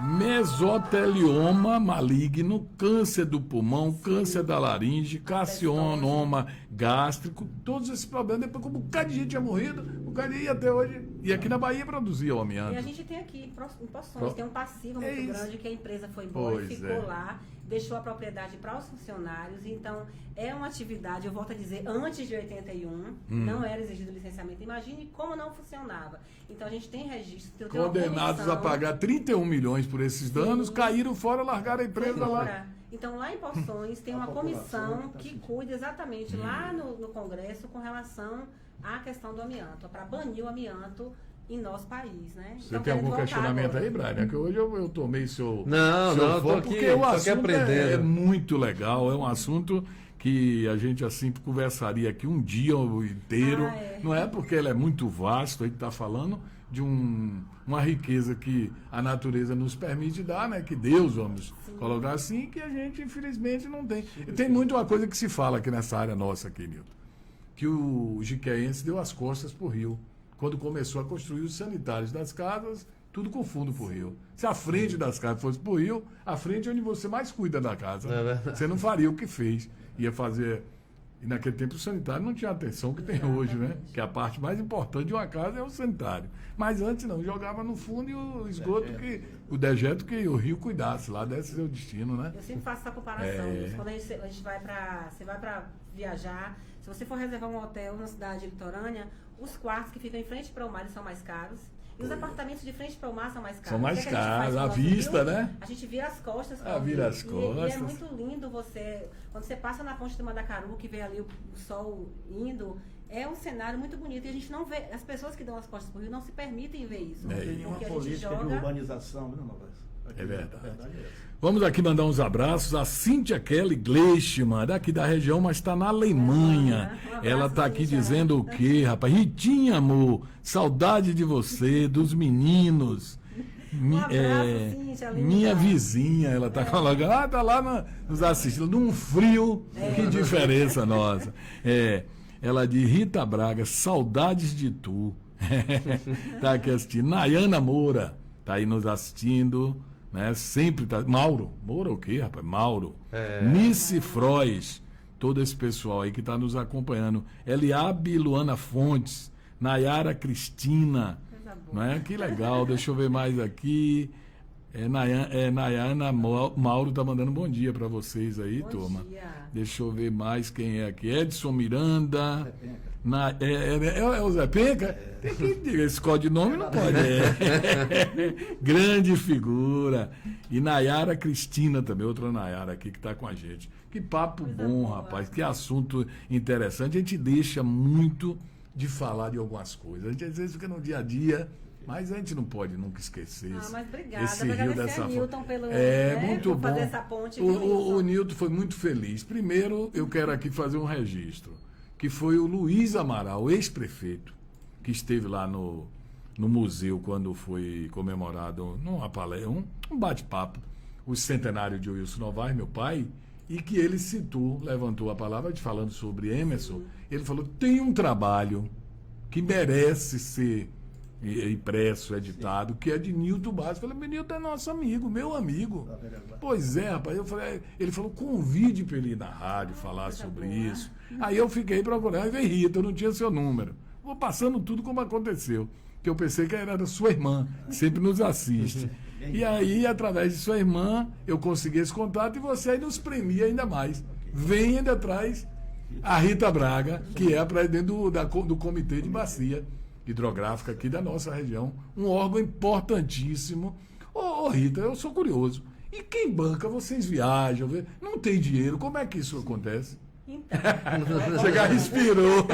mesotelioma maligno, câncer do pulmão, câncer da laringe, carcinoma gástrico, todos esses problemas. Depois, como um bocado de gente tinha morrido, um bocado de até hoje. E aqui na Bahia produzia o amianto. E a gente tem aqui, em Poções, tem um passivo muito grande que a empresa foi embora e ficou lá, deixou a propriedade para os funcionários. Então, é uma atividade, eu volto a dizer, antes de 81, não era exigido licenciamento. Imagine como não funcionava. Então, a gente tem registro. Condenados a pagar 31 milhões por esses danos, caíram fora, largaram a empresa lá. Então, lá em Poções, tem uma comissão que cuida exatamente lá no Congresso com relação à questão do amianto, para banir o amianto em nosso país, né? Você tem algum questionamento aí, Brian? Que hoje eu tomei seu... Não, eu tô aqui, porque o assunto aprendendo. É muito legal, é um assunto que a gente assim conversaria aqui um dia inteiro. Não é porque ele é muito vasto, a gente está falando de uma riqueza que a natureza nos permite dar, né? Que Deus, vamos colocar assim, que a gente infelizmente não tem. E tem muito uma coisa que se fala aqui nessa área nossa aqui, Nilton, que o jiqueense deu as costas para o rio. Quando começou a construir os sanitários das casas, tudo com fundo para o rio. Se a frente das casas fosse para o rio, a frente é onde você mais cuida da casa. Você não faria o que fez. Ia fazer... E naquele tempo o sanitário não tinha a atenção que tem hoje, né? Que a parte mais importante de uma casa é o sanitário. Mas antes não, jogava no fundo e o esgoto, o dejeto que o rio cuidasse, lá desse seu destino, né? Eu sempre faço essa comparação. Quando a gente vai você vai para viajar, se você for reservar um hotel na cidade litorânea, os quartos que ficam em frente para o mar são mais caros. E os apartamentos de frente para o mar são mais caros. São mais caros, à vista, né? A gente vira as costas. Vira as costas. E é muito lindo quando você passa na ponte do Mandacaru, que vê ali o sol indo, é um cenário muito bonito. E a gente não vê, as pessoas que dão as costas para o rio não se permitem ver isso. Não tem nenhuma política de urbanização, não, Novaes? É verdade. Vamos aqui mandar uns abraços a Cíntia Kelly Gleichmann, daqui da região, mas está na Alemanha. Ela está aqui dizendo o quê, rapaz? Ritinha, amor, saudade de você, dos meninos. Cíntia, minha vizinha, ela está colocando, tá lá nos assistindo, num frio, que diferença nossa. Ela diz, Rita Braga, saudades de tu. Está aqui assistindo. Nayana Moura, está aí nos assistindo. Né? Sempre tá. Mauro o quê, rapaz? Mauro. Nice Frois, todo esse pessoal aí que está nos acompanhando. Eliabe Luana Fontes, Nayara Cristina. Né? Que legal, deixa eu ver mais aqui. Nayana Mauro está mandando bom dia para vocês aí, turma. Deixa eu ver mais quem é aqui. Edson Miranda. É o Zé Penca? Tem que dizer, esse codinome não pode. Grande figura. E Nayara Cristina também, outra Nayara aqui que está com a gente. Que papo bom, rapaz. Que assunto interessante. A gente deixa muito de falar de algumas coisas. A gente às vezes fica no dia a dia, mas a gente não pode nunca esquecer mas obrigada. esse rio dessa forma. Nilton pelo muito por bom. Fazer essa ponte. O Nilton foi muito feliz. Primeiro, eu quero aqui fazer um registro, que foi o Luiz Amaral, ex-prefeito, que esteve lá no museu quando foi comemorado um bate-papo, o centenário de Wilson Novaes, meu pai, e que ele levantou a palavra falando sobre Emerson. Ele falou, tem um trabalho que merece ser impresso, editado, que é de Nilton Bastos. Eu falei, Nilton é nosso amigo, meu amigo. Pois é, rapaz. Ele falou, convide para ele ir na rádio falar sobre isso. Aí eu fiquei procurando, e veio Rita, eu não tinha seu número. Vou passando tudo como aconteceu. Que eu pensei que era da sua irmã, que sempre nos assiste. E aí, através de sua irmã, eu consegui esse contato e você aí nos premia ainda mais. Vem ainda atrás a Rita Braga, que é a presidente do Comitê de Bacia Hidrográfica aqui da nossa região. Um órgão importantíssimo. Ô Rita, eu sou curioso. E quem banca? Vocês viajam, não tem dinheiro. Como é que isso acontece? Então, você já respirou.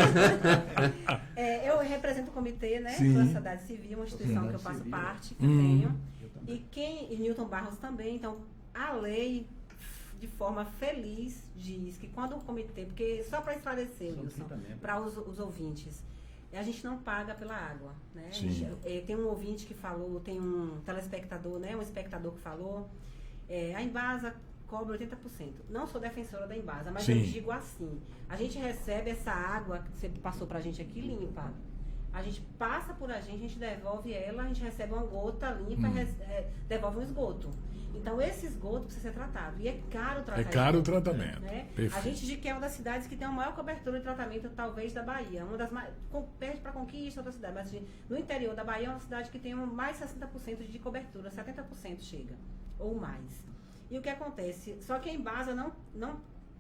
Eu represento o comitê, né? Sim. Da Sociedade Civil, uma instituição que eu faço parte, que eu tenho. E Nilton Barros também. Então, a lei, de forma feliz, diz que quando o comitê... Porque, só para esclarecer, Wilson, para os ouvintes, a gente não paga pela água, né? Tem um ouvinte que falou, tem um telespectador, né? Um espectador que falou, a Embasa cobra 80%. Não sou defensora da Embasa, mas eu digo assim, a gente recebe essa água que você passou pra gente aqui limpa, a gente passa por a gente devolve ela, a gente recebe uma gota limpa, devolve um esgoto. Então, esse esgoto precisa ser tratado. E é caro tratar. É caro o tratamento. Né? A gente diz que é uma das cidades que tem a maior cobertura de tratamento, talvez, da Bahia. Uma das mais. Perde para Conquista, outra cidade. Mas no interior da Bahia é uma cidade que tem mais 60% de cobertura, 70% chega, ou mais. E o que acontece? Só que a Embasa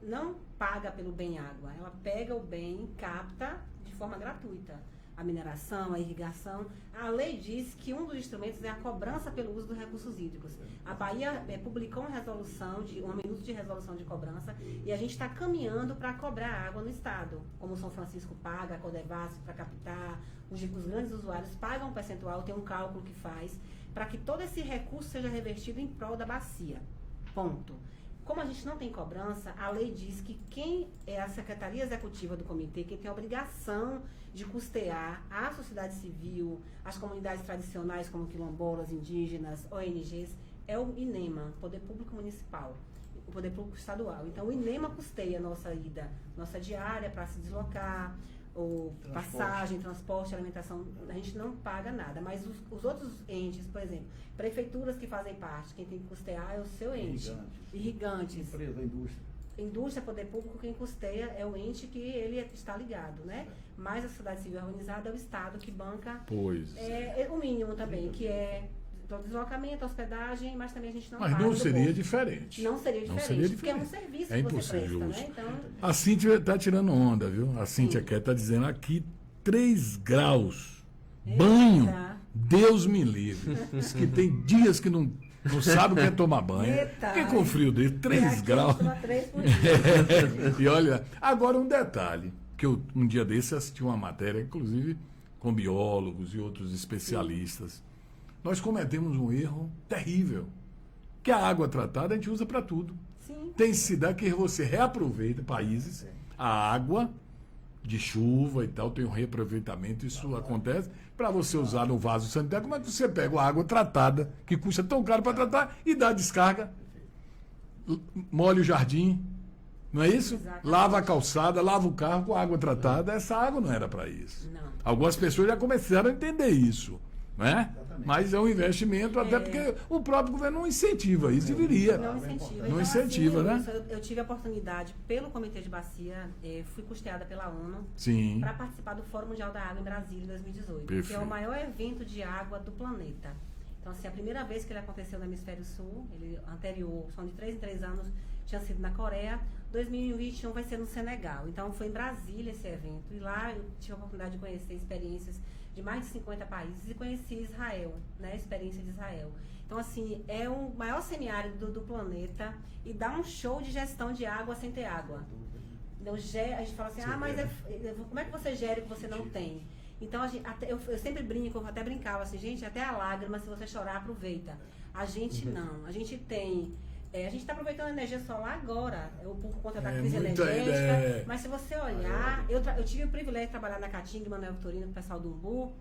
não paga pelo bem água. Ela pega o bem, capta de forma gratuita. A mineração, a irrigação. A lei diz que um dos instrumentos é a cobrança pelo uso dos recursos hídricos. A Bahia publicou uma resolução, um minuto de resolução de cobrança, e a gente está caminhando para cobrar água no estado. Como São Francisco paga, a Codevasf para captar, os grandes usuários pagam um percentual, tem um cálculo que faz, para que todo esse recurso seja revertido em prol da bacia. Ponto. como a gente não tem cobrança, a lei diz que quem é a Secretaria Executiva do Comitê, quem tem a obrigação de custear a sociedade civil, as comunidades tradicionais como quilombolas, indígenas, ONGs, é o INEMA, Poder Público Municipal, o Poder Público Estadual. Então, o INEMA custeia a nossa ida, nossa diária para se deslocar, ou passagem, transporte, alimentação, a gente não paga nada. Mas os outros entes, por exemplo, prefeituras que fazem parte, quem tem que custear é o seu ente. Irrigantes. Empresa, indústria. Indústria, poder público, quem custeia é o ente que ele está ligado, né? Mas a sociedade civil organizada é o Estado que banca o mínimo também, que é deslocamento, hospedagem, mas também a gente não paga. Mas não seria diferente. Não seria diferente, porque é um serviço que você presta, né? Então, a Cíntia está tirando onda, viu? A Cíntia quer está dizendo aqui 3 graus. Banho. Deus me livre. Diz que tem dias que não sabe o que é tomar banho. Porque com frio dele, 3 graus. 3 por dia. E olha, agora um detalhe, que eu um dia desse assisti uma matéria, inclusive com biólogos e outros especialistas. Nós cometemos um erro terrível, que a água tratada a gente usa para tudo. Sim. Tem cidade que você reaproveita, países, a água de chuva e tal, tem um reaproveitamento, isso acontece, para você usar no vaso sanitário. Como é que você pega a água tratada, que custa tão caro para tratar, e dá descarga, molha o jardim, não é isso? Exatamente. Lava a calçada, lava o carro com água tratada. Essa água não era para isso. Não. Algumas pessoas já começaram a entender isso, né? Mas é um investimento, até porque o próprio governo não incentiva isso, deveria. Não incentiva. Não incentiva, assim, né? Eu tive a oportunidade, pelo Comitê de Bacia, fui custeada pela ONU, Sim. para participar do Fórum Mundial da Água em Brasília em 2018, Perfeito. que é o maior evento de água do planeta. Então, assim, a primeira vez que ele aconteceu no Hemisfério Sul, ele anterior, são de 3 em 3 anos, tinha sido na Coreia. 2021 vai ser no Senegal. Então, foi em Brasília esse evento. E lá eu tive a oportunidade de conhecer experiências de mais de 50 países e conheci Israel, né? A experiência de Israel. Então, assim, é o maior semiárido do planeta e dá um show de gestão de água sem ter água. Então, a gente fala assim, mas como é que você gera o que você não tem? Então, eu sempre brinco, eu até brincava assim, gente, até a lágrima, se você chorar, aproveita. A gente não, a gente tem... a gente está aproveitando a energia solar agora, por conta da crise energética, mas se você olhar, eu tive o privilégio de trabalhar na Caatinga, Manuel Vitorino, com o pessoal do Umbu,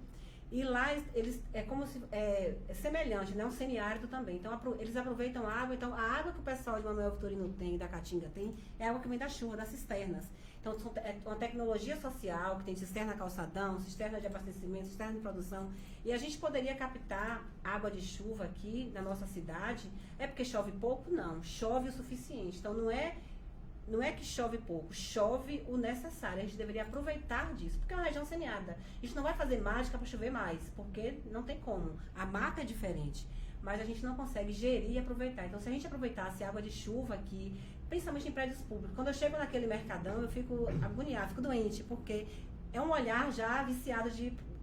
e lá eles é como se é semelhante, né? Um semiárido também. Então eles aproveitam a água. Então a água que o pessoal de Manuel Vitorino tem, da Caatinga tem, é água que vem da chuva, das cisternas. Então é uma tecnologia social que tem cisterna calçadão, cisterna de abastecimento, cisterna de produção. E a gente poderia captar água de chuva aqui na nossa cidade. É porque chove pouco? Não, chove o suficiente. Então não é que chove pouco, chove o necessário. A gente deveria aproveitar disso, porque é uma região semiárida. A gente não vai fazer mágica para chover mais, porque não tem como. A mata é diferente, mas a gente não consegue gerir e aproveitar. Então, se a gente aproveitasse água de chuva aqui, principalmente em prédios públicos, quando eu chego naquele mercadão, eu fico agoniada, fico doente, porque é um olhar já viciado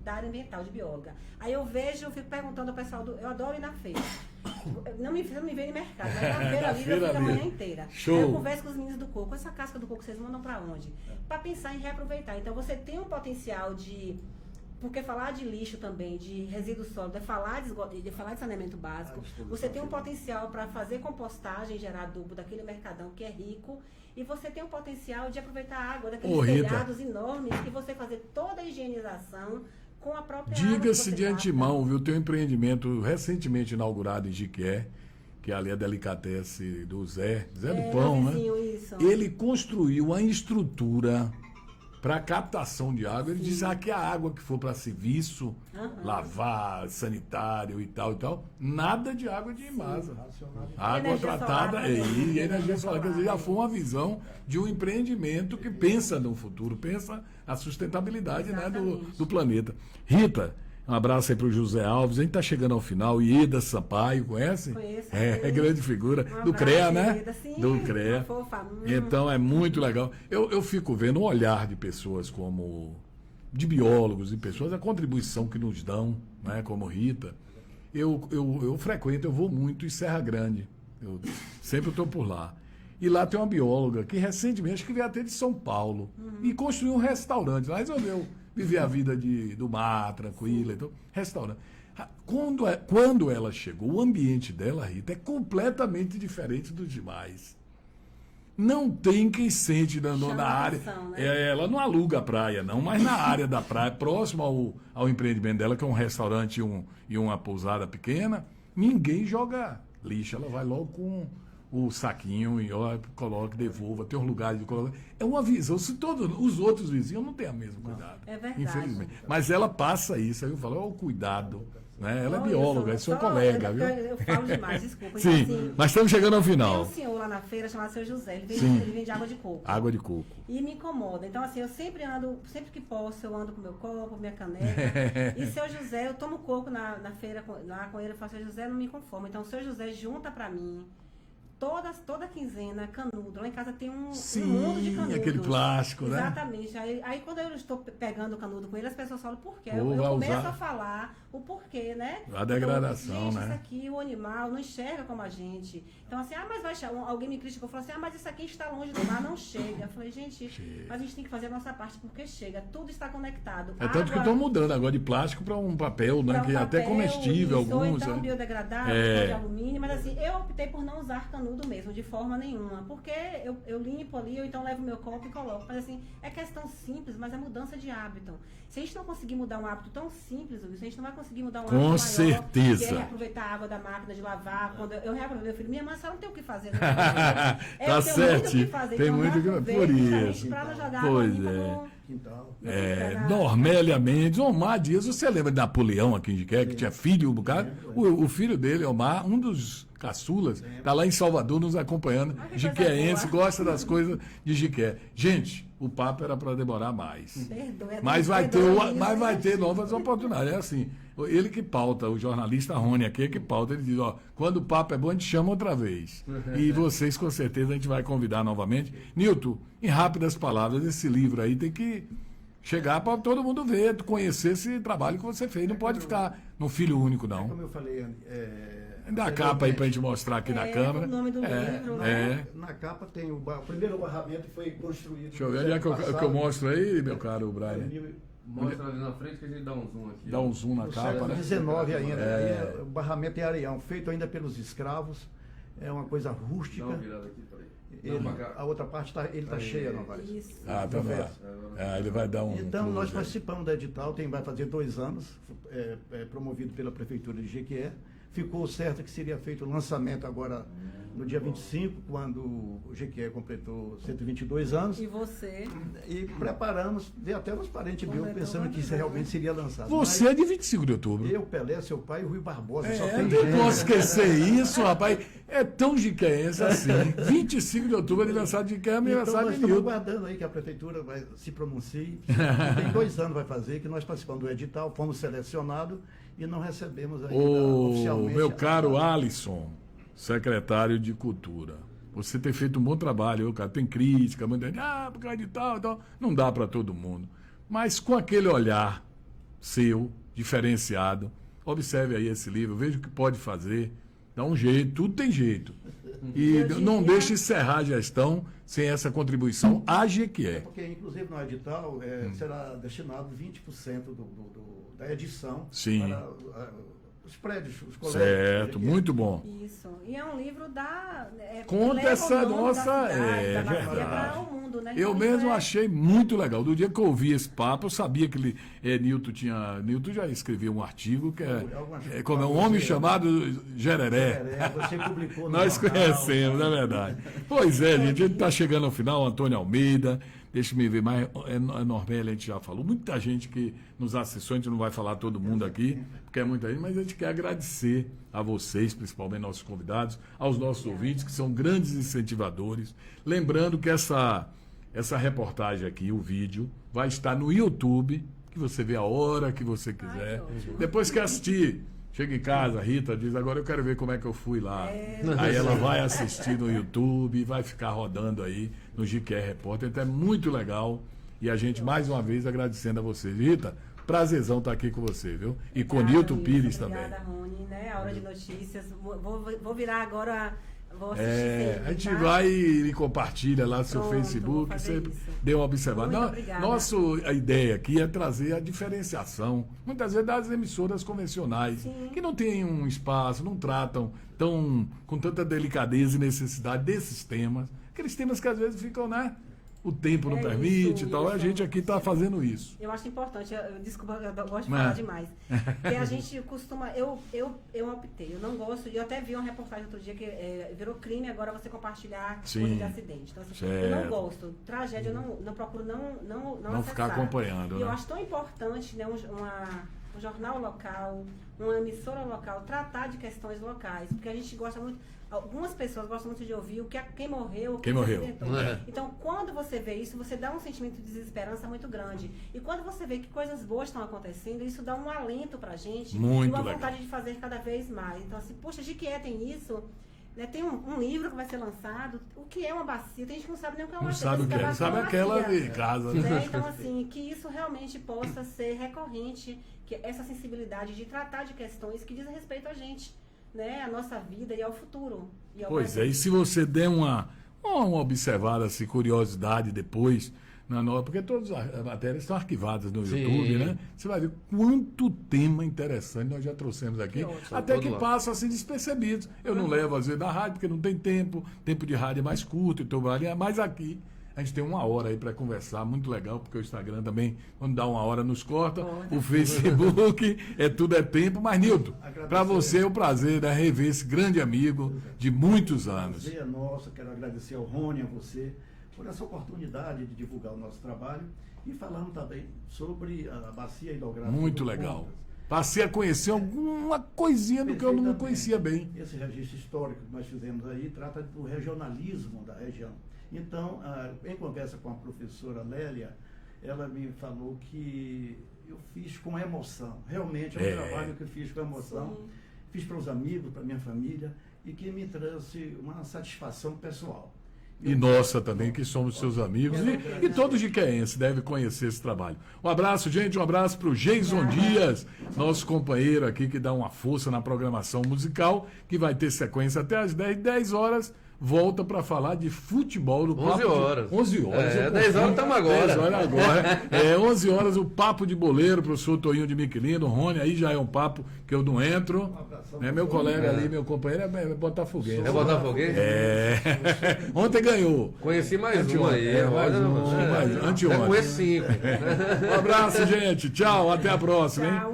da área ambiental, de bióloga. Aí eu fico perguntando ao pessoal eu adoro ir na feira. Não me vê em mercado, mas na feira ali eu fico a manhã inteira. Show. Aí eu converso com os meninos do coco. Essa casca do coco vocês mandam pra onde? Para pensar em reaproveitar. Então você tem um potencial de... Porque falar de lixo também, de resíduo sólido, é falar de saneamento básico. Você tem um potencial para fazer compostagem, gerar adubo daquele mercadão que é rico. E você tem um potencial de aproveitar a água daqueles telhados enormes e você fazer toda a higienização com a própria água. Diga-se de antemão, viu? Tem um empreendimento recentemente inaugurado em Jiquié, que ali é a Delicatesse do Zé do Pão, né? Isso. Ele construiu uma estrutura para captação de água. Ele diz que a água que for para serviço, lavar, sanitário e tal, nada de água de Imasa. Água tratada e energia solar. Quer dizer, já foi uma visão de um empreendimento que pensa no futuro, pensa na sustentabilidade, né, do planeta. Rita, um abraço aí para o José Alves. A gente está chegando ao final. Ieda Sampaio, conhece? Conheço. É grande figura. Do CREA, né? Ieda, sim, do CREA. Fofa. Então é muito legal. Eu fico vendo o olhar de pessoas como... de biólogos e pessoas, a contribuição que nos dão, né, como Rita. Eu frequento, eu vou muito em Serra Grande. Eu sempre estou por lá. E lá tem uma bióloga que recentemente, acho que veio até de São Paulo, e construiu um restaurante. Lá resolveu viver a vida do mar, tranquila. Então, restaurante. Quando ela chegou, o ambiente dela, Rita, é completamente diferente dos demais. não tem quem sente na Chama área. atenção, né? Ela não aluga a praia, não, mas na área da praia, próximo ao empreendimento dela, que é um restaurante e uma pousada pequena, ninguém joga lixo. Ela vai logo com o saquinho e ó, coloca, devolva, tem um lugar de colocar. É uma visão. Se todos os outros vizinhos não têm o mesmo cuidado. É verdade. Infelizmente. Mas ela passa isso, aí eu falo, ó, o cuidado. Né? Ela é Olha, bióloga, é sua colega, viu? Eu falo demais, desculpa. Sim, Então, assim, mas estamos chegando ao tem final. um senhor lá na feira chamado Seu José, Sim. ele vende água de coco. Água de coco. E me incomoda. Então, assim, eu sempre ando, sempre que posso, eu ando com meu copo, minha caneca. E Seu José, eu tomo coco na feira lá com ele, eu falo, Seu José, não me conformo. Então, Seu José junta pra mim toda quinzena, canudo. Lá em casa tem um mundo de canudos. Aquele plástico, né? Exatamente. Aí quando eu estou pegando o canudo com ele, as pessoas falam por quê? Pô, Eu vai começo usar. a falar o porquê, né? A degradação, então, gente, né? isso aqui, o animal não enxerga como a gente. Então, assim, mas alguém me criticou, falou assim, mas isso aqui está longe do mar, não chega. Eu falei, gente, mas a gente tem que fazer a nossa parte, porque chega, tudo está conectado. É tanto que estão mudando agora de plástico para um papel, né? Que é até comestível, isso, ou alguns. então né? biodegradável, de alumínio, mas assim, eu optei por não usar canudo mesmo, de forma nenhuma, porque eu limpo ali, ou então levo meu copo e coloco. Mas assim, é questão simples, mas é mudança de hábito. Se a gente não conseguir mudar um hábito tão simples, Wilson, a gente não vai conseguir mudar um hábito maior, certeza. que é reaproveitar a água da máquina de lavar. Quando eu reaproveitei, meu filho, minha mãe, a senhora não tem o que fazer. Né? Tá certo. Tem muito que fazer. Por isso. Para não jogar Pois água é. no Quintal. Normélia Mendes, Omar Dias, você lembra de Napoleão aqui em Jiqué, que tinha filho, um bocado? O filho dele, Omar, um dos caçulas, está lá em Salvador nos acompanhando, jiquéense, gosta das coisas de Jiqué. Gente, o papo era para demorar mais. Mas vai ter novas oportunidades. É assim, ele que pauta, o jornalista Rony aqui que pauta, ele diz, ó, quando o papo é bom, a gente chama outra vez. E vocês, com certeza, a gente vai convidar novamente. Nilton, em rápidas palavras, esse livro aí tem que chegar para todo mundo ver, conhecer esse trabalho que você fez. Não pode ficar no filho único, não. Como eu falei... Dá a capa aí para a gente mostrar aqui na câmera. O nome do livro, né? Na capa tem o primeiro barramento que foi construído... Deixa eu ver onde é que eu mostro aí, meu caro Brian. Mostra ali na frente que a gente dá um zoom aqui. Dá um zoom na No capa, século né? XIX ainda. O barramento em Areião, feito ainda pelos escravos. É uma coisa Dá rústica. uma virada aqui, peraí. A outra parte ele está cheia, não vai? Isso. Ah, tá bem. Ele vai dar um. Então, nós close aí. participamos do edital, vai fazer 2 anos, promovido pela Prefeitura de Jequié. Ficou certo que seria feito o lançamento agora no dia 25, quando o Jequié completou 122 anos. E você? E preparamos, veio até uns parentes meus pensando que isso realmente seria lançado. Você é de 25 de outubro. Eu, Pelé, seu pai e Rui Barbosa. Só Eu tem não gente. posso esquecer isso, rapaz. É tão jiquéense assim. 25 de outubro, aniversário de Jiqué, Então, aniversário nós de estamos Nilton. aguardando aí que a Prefeitura se pronuncie. Tem 2 anos vai fazer, que nós participamos do edital, fomos selecionados e não recebemos ainda oficialmente. Meu caro Alisson, secretário de Cultura, você tem feito um bom trabalho, cara. Tem crítica, muita gente, por causa de tal, tal. Não dá para todo mundo. Mas com aquele olhar seu, diferenciado, observe aí esse livro, veja o que pode fazer, dá um jeito, tudo tem jeito. E não deixe encerrar a gestão sem essa contribuição à Jequié. Porque, inclusive, no edital será destinado 20% da edição Sim. para os prédios, os colégios. Certo, muito bom. Isso. E é um livro Conta leva essa o nome nossa. da cidade, É da bacia verdade. para o mundo, né? Eu Então, mesmo isso achei muito legal. Do dia que eu ouvi esse papo, eu sabia que Nilton já escreveu um artigo que como é um homem chamado Gereré. Você publicou no Nós jornal. conhecemos, não é verdade? Pois é, gente, a gente está chegando ao final, Antônio Almeida, deixa eu ver, mas Normélia a gente já falou, muita gente que nos acessou, a gente não vai falar todo mundo aqui, porque é muita gente, mas a gente quer agradecer a vocês, principalmente nossos convidados, aos nossos ouvintes, que são grandes incentivadores. Lembrando que essa reportagem aqui, o vídeo, vai estar no YouTube, que você vê a hora que você quiser. Depois que assistir, chega em casa, a Rita diz, agora eu quero ver como é que eu fui lá. Aí ela vai assistir no YouTube, vai ficar rodando aí no Jiqué Repórter. Então é muito legal. E a gente, mais uma vez, agradecendo a vocês. Rita, prazerzão estar aqui com você, viu? E com Nilton Pires também. Obrigada, Rony, né? A hora de notícias. Vou virar agora... Vou assistir sempre, A gente tá? vai e compartilha lá no seu Pronto, Facebook, vou fazer você isso. dê uma observada. Muito obrigada. A ideia aqui é trazer a diferenciação, muitas vezes das emissoras convencionais, Sim. que não têm um espaço, não tratam com tanta delicadeza e necessidade desses temas. aqueles temas que às vezes ficam, né? O tempo não É permite isso, e tal. A isso. gente aqui está fazendo isso. Eu acho importante, desculpa, eu gosto de falar demais. Porque a gente costuma, eu optei, eu não gosto, eu até vi uma reportagem outro dia que virou crime agora você compartilhar coisa de acidente. Então, assim, eu não gosto. Tragédia, eu não procuro não ficar acessar. acompanhando, E né? eu acho tão importante, né, um jornal local, uma emissora local, tratar de questões locais, porque a gente gosta muito, algumas pessoas gostam muito de ouvir quem morreu, Quem morreu. se acidentou. Então, quando você vê isso, você dá um sentimento de desesperança muito grande. E quando você vê que coisas boas estão acontecendo, isso dá um alento pra gente Muito e uma legal. vontade de fazer cada vez mais. Então, assim, poxa, de que tem isso? Né, tem um livro que vai ser lançado. O que é uma bacia? Tem gente que não sabe nem o que é uma Não bacia. sabe o que é, bacia sabe uma aquela bacia. de casa, né? Né? Então, assim, que isso realmente possa ser recorrente, que essa sensibilidade de tratar de questões que dizem respeito a gente, né? A nossa vida e ao futuro. E ao Pois é, presente. e se você der uma observada, assim, curiosidade depois, porque todas as matérias estão arquivadas no Sim. YouTube, né? Você vai ver quanto tema interessante nós já trouxemos aqui, Que ótimo. até que Todo lá. passa assim despercebidos. Eu não levo às vezes na rádio, porque não tem tempo de rádio é mais curto, então mas aqui a gente tem 1 hora aí para conversar, muito legal, porque o Instagram também, quando dá 1 hora, nos corta, o Facebook, tudo é tempo. Mas, Nilton, para você é um prazer, né, rever esse grande amigo de muitos anos. Prazer é nosso, quero agradecer ao Rony, a você, por essa oportunidade de divulgar o nosso trabalho e falando também sobre a bacia hidrográfica. Muito do legal. Contas. Passei a conhecer alguma coisinha do que eu não Perfeitamente. conhecia bem. Esse registro histórico que nós fizemos aí trata do regionalismo da região. Então, em conversa com a professora Lélia, ela me falou que eu fiz com emoção. Realmente é um trabalho que eu fiz com emoção. Sim. Fiz para os amigos, para minha família, e que me trouxe uma satisfação pessoal. E nossa também, que somos seus amigos. E todos de Queense devem conhecer esse trabalho. Um abraço, gente. Um abraço para o Jason Dias, nosso companheiro aqui, que dá uma força na programação musical, que vai ter sequência até às 10 horas. Volta para falar de futebol no 11 horas. 11 horas. 10 horas estamos agora. 10 horas agora. 11 horas o papo de boleiro, professor Toinho de Miquelino. Rony, aí já é um papo que eu não entro. Né? Meu colega ali, meu companheiro é botafoguense. É Botafoguense? Ontem ganhou. Conheci mais um Anteontem, aí. mais um, anteontem. Conheço 5. Um abraço, gente. Tchau, até a próxima, hein? Tchau.